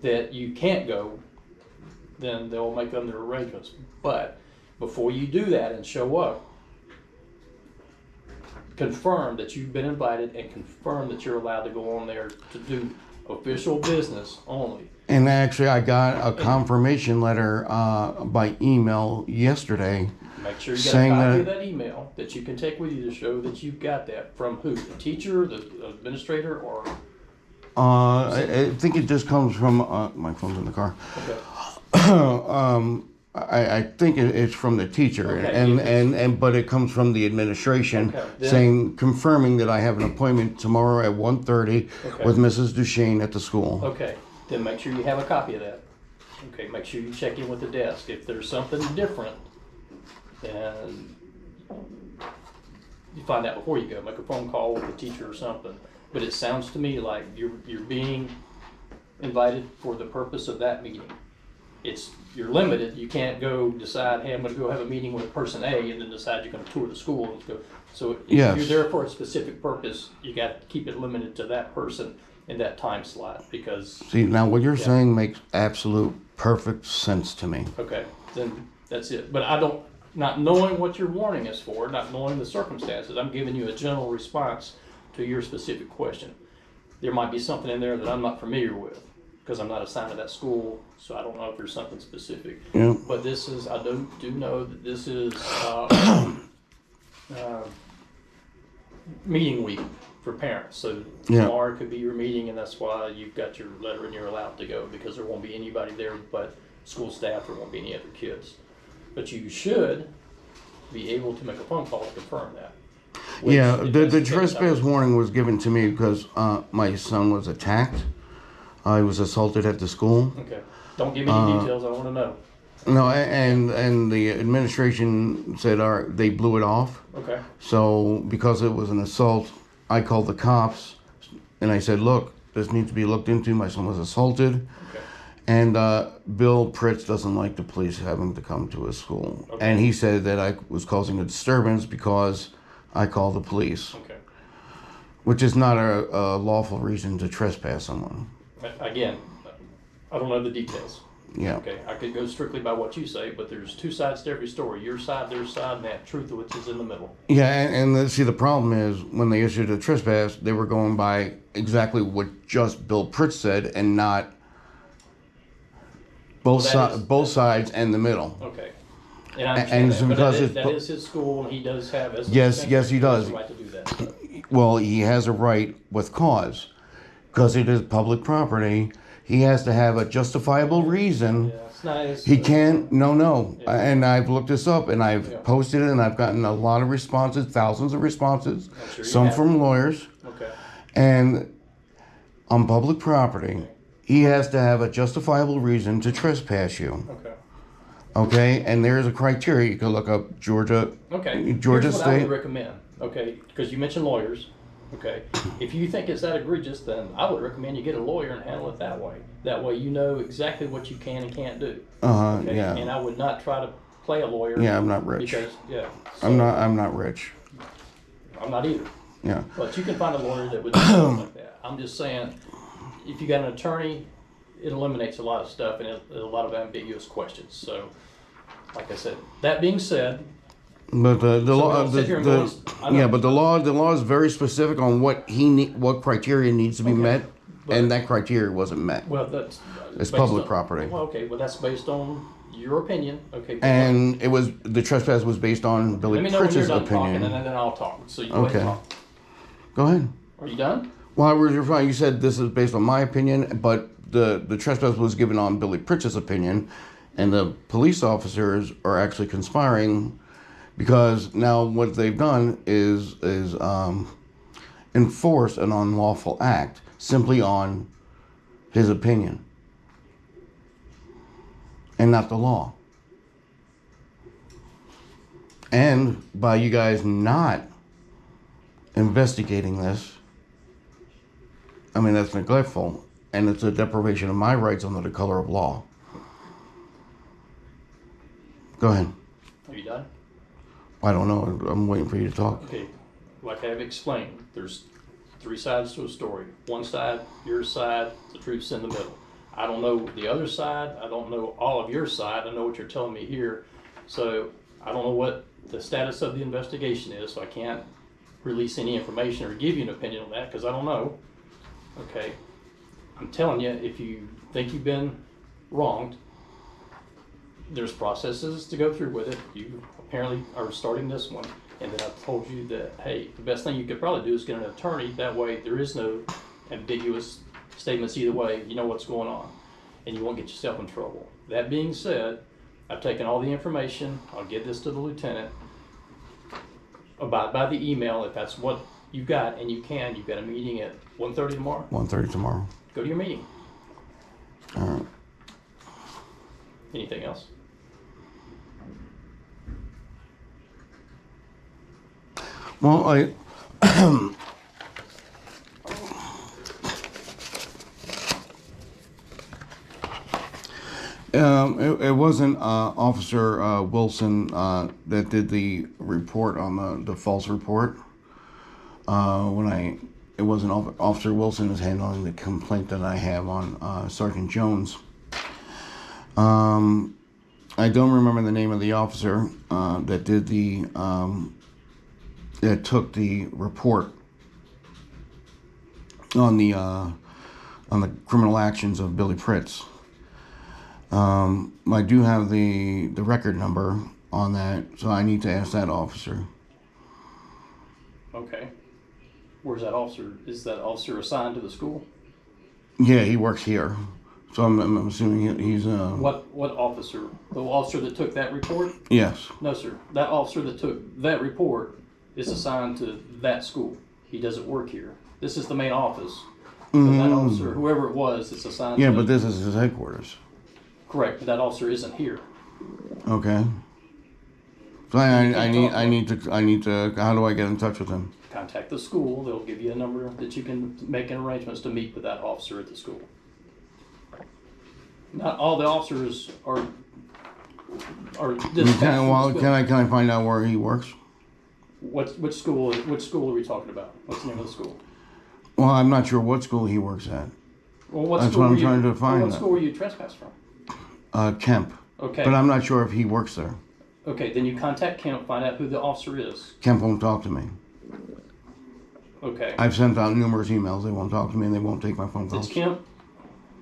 that you can't go, then they'll make other arrangements. But before you do that and show up, confirm that you've been invited and confirm that you're allowed to go on there to do official business only. And actually, I got a confirmation letter by email yesterday. Make sure you get a copy of that email that you can take with you to show that you've got that. From who? The teacher, the administrator, or? I think it just comes from, my phone's in the car. Okay. I think it's from the teacher, Okay. but it comes from the administration, Okay. confirming that I have an appointment tomorrow at 1:30 with Mrs. Duchesne at the school. Okay, then make sure you have a copy of that. Okay, make sure you check in with the desk. If there's something different, then you find out before you go. Make a phone call with the teacher or something. But it sounds to me like you're being invited for the purpose of that meeting. You're limited. You can't go decide, hey, I'm going to go have a meeting with person A, and then decide you're going to tour the school and go. So if you're there for a specific purpose, you got to keep it limited to that person in that time slot, because. See, now what you're saying makes absolute perfect sense to me. Okay, then that's it. But not knowing what your warning is for, not knowing the circumstances, I'm giving you a general response to your specific question. There might be something in there that I'm not familiar with, because I'm not assigned to that school, so I don't know if there's something specific. Yeah. But I do know that this is meeting week for parents. So tomorrow could be your meeting, and that's why you've got your letter and you're allowed to go, because there won't be anybody there but school staff. There won't be any other kids. But you should be able to make a phone call to confirm that. Yeah, the trespass warning was given to me because my son was attacked. He was assaulted at the school. Okay. Don't give me any details. I want to know. No, and the administration said they blew it off. Okay. So because it was an assault, I called the cops, and I said, look, this needs to be looked into. My son was assaulted. Okay. And Bill Pritz doesn't like the police having to come to his school. Okay. And he said that I was causing a disturbance because I called the police. Okay. Which is not a lawful reason to trespass someone. Again, I don't know the details. Yeah. Okay, I could go strictly by what you say, but there's two sides to every story. Your side, their side, and that truth of which is in the middle. Yeah, and see, the problem is when they issued a trespass, they were going by exactly what just Bill Pritz said, and not both sides and the middle. Okay. And I understand that, but that is his school, and he does have yes, he does. The right to do that. Well, he has a right with cause, because it is public property. He has to have a justifiable reason. Yeah, it's nice. He can't. No. Yeah. And I've looked this up, and I've posted it, and I've gotten a lot of responses, thousands of responses, some from lawyers. Okay. And on public property, he has to have a justifiable reason to trespass you. Okay. Okay, and there's a criteria. You can look up Georgia. Okay. Georgia Here's what State. I would recommend. Okay, because you mentioned lawyers. Okay, if you think it's that egregious, then I would recommend you get a lawyer and handle it that way. That way, you know exactly what you can and can't do. Okay? Yeah. And I would not try to play a lawyer. Yeah, I'm not rich. Because so, I'm not rich. I'm not either. Yeah. But you can find a lawyer that would do something like that. I'm just saying, if you got an attorney, it eliminates a lot of stuff and a lot of ambiguous questions. So, like I said, that being said. But the law, but the law is very specific on what what criteria needs to be met, and that criteria wasn't met. Well, it's public property. Well, okay, well that's based on your opinion. Okay. And the trespass was based on Billy Pritz's opinion. Talking, and then I'll talk. So you go ahead and talk. Go ahead. Are you done? Well, you're fine. You said this is based on my opinion, but the trespass was given on Billy Pritz's opinion, and the police officers are actually conspiring. Because now what they've done is enforce an unlawful act simply on his opinion and not the law. And by you guys not investigating this, I mean, that's neglectful, and it's a deprivation of my rights under the color of law. Go ahead. Are you done? I don't know. I'm waiting for you to talk. Okay, like I've explained, there's three sides to a story. One side, your side, the truth's in the middle. I don't know the other side. I don't know all of your side. I know what you're telling me here. So I don't know what the status of the investigation is, so I can't release any information or give you an opinion on that because I don't know. Okay. I'm telling you, if you think you've been wronged, there's processes to go through with it. You apparently are starting this one, and then I've told you that, hey, the best thing you could probably do is get an attorney. That way there is no ambiguous statements either way. You know what's going on, and you won't get yourself in trouble. That being said, I've taken all the information. I'll give this to the lieutenant. Abide by the email if that's what you got, and you can. You've got a meeting at 1:30 tomorrow. 1:30 tomorrow. Go to your meeting. All right. Anything else? Well, it wasn't Officer Wilson that did the report on the false report. It wasn't Officer Wilson is handling the complaint that I have on Sergeant Jones. I don't remember the name of the officer that did that took the report on the criminal actions of Billy Pritz. I do have the record number on that, so I need to ask that officer. Okay. Where's that officer? Is that officer assigned to the school? Yeah, he works here, so I'm assuming he's What officer? The officer that took that report? Yes. No, sir. That officer that took that report is assigned to that school. He doesn't work here. This is the main office. But that officer, whoever it was, it's assigned Yeah, to. but this is his headquarters. Correct, but that officer isn't here. Okay. So I need to. How do I get in touch with him? Contact the school. They'll give you a number that you can make arrangements to meet with that officer at the school. Not all the officers are dispatched from the school. Can I find out where he works? Which school are we talking about? What's the name of the school? Well, I'm not sure what school he works at. Well, That's what I'm trying to find. What school were you trespassed from? Kemp. Okay. But I'm not sure if he works there. Okay, then you contact Kemp, find out who the officer is. Kemp won't talk to me. Okay. I've sent out numerous emails. They won't talk to me, and they won't take my phone calls. It's Kemp?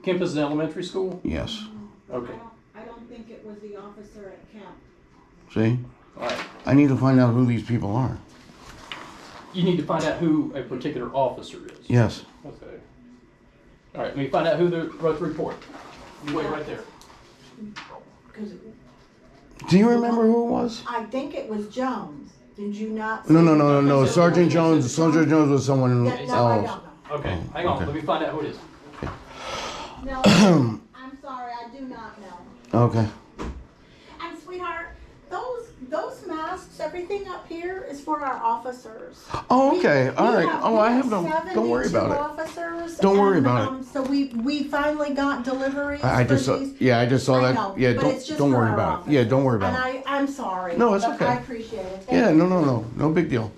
Kemp is an elementary school? Yes. Okay. I don't think it was the officer at camp. See? All right. I need to find out who these people are. You need to find out who a particular officer is. Yes. Okay. All right, let me find out who wrote the report. You wait right there. Do you remember who it was? I think it was Jones. Did you not? No. Sergeant Jones. Sergeant Jones was someone Yeah, no, I else. don't know. Okay, hang on. okay. Let me find out who it is. No, I'm sorry, I do not know. Okay. And sweetheart, those masks, everything up here is for our officers. Oh, okay. All right. I have no. 72 Don't worry about it. officers. Don't worry about it. So we finally got deliveries. I just saw. Yeah, I just saw I that. know, Yeah. but it's just Don't for worry our about it. officers. Yeah. Don't worry about it. And I'm sorry. No, it's but okay. I appreciate it. Thank Yeah. you. No big deal.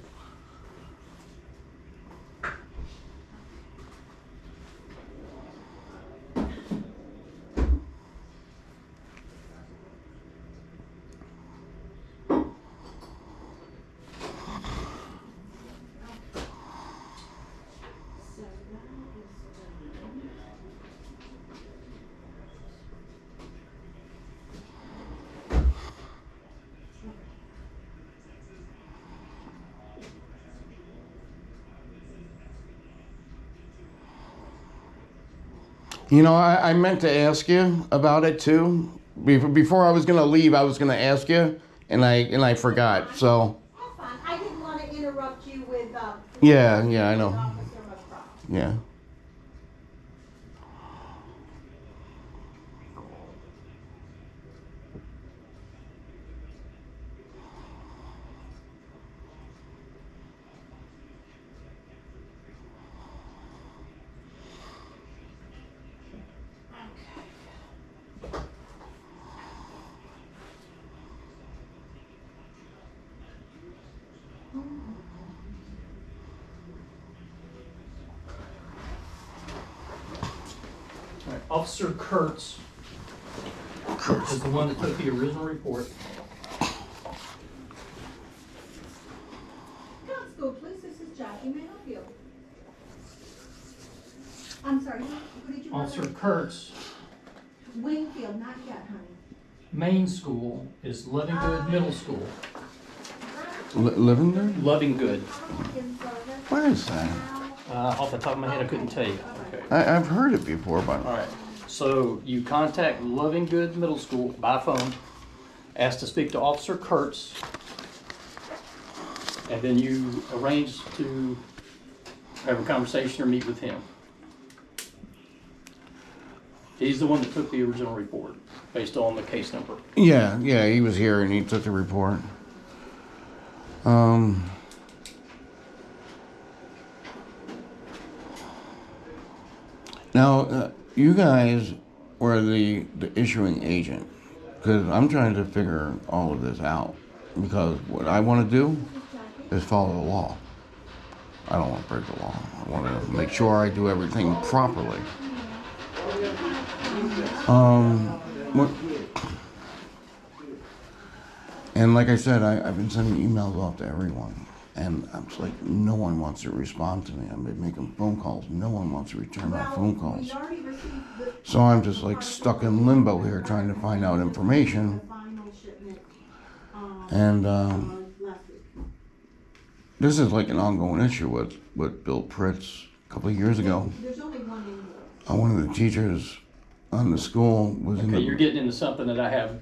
You know, I meant to ask you about it too. Before I was gonna leave, I was gonna ask you, and I forgot. So. That's fine. I didn't want to interrupt you with. Yeah, I know. Officer McCraw. Yeah. All right, Officer Kurtz is the one that took the original report. Cobb School Police, this is Jackie, may I help you? I'm sorry, what did you want? Officer Kurtz, Wingfield, not yet, honey. main school is Loving Good Middle School. Living there? Loving Good. Where is that? Off the top of my head, I couldn't tell you. Okay. I've heard it before, but All right, so you contact Loving Good Middle School by phone, ask to speak to Officer Kurtz, and then you arrange to have a conversation or meet with him. He's the one that took the original report, based on the case number. yeah, he was here and he took the report. Now, you guys were the issuing agent, because I'm trying to figure all of this out. Because what I want to do is follow the law. I don't want to break the law. I want to make sure I do everything properly. What? And like I said, I've been sending emails off to everyone. And I'm just like, no one wants to respond to me. I've been making phone calls. No one wants to return my phone calls. So I'm just like stuck in limbo here trying to find out information. And this is like an ongoing issue with Bill Pritz a couple of years ago. One of the teachers on the school was in Okay, the... you're getting into something that I have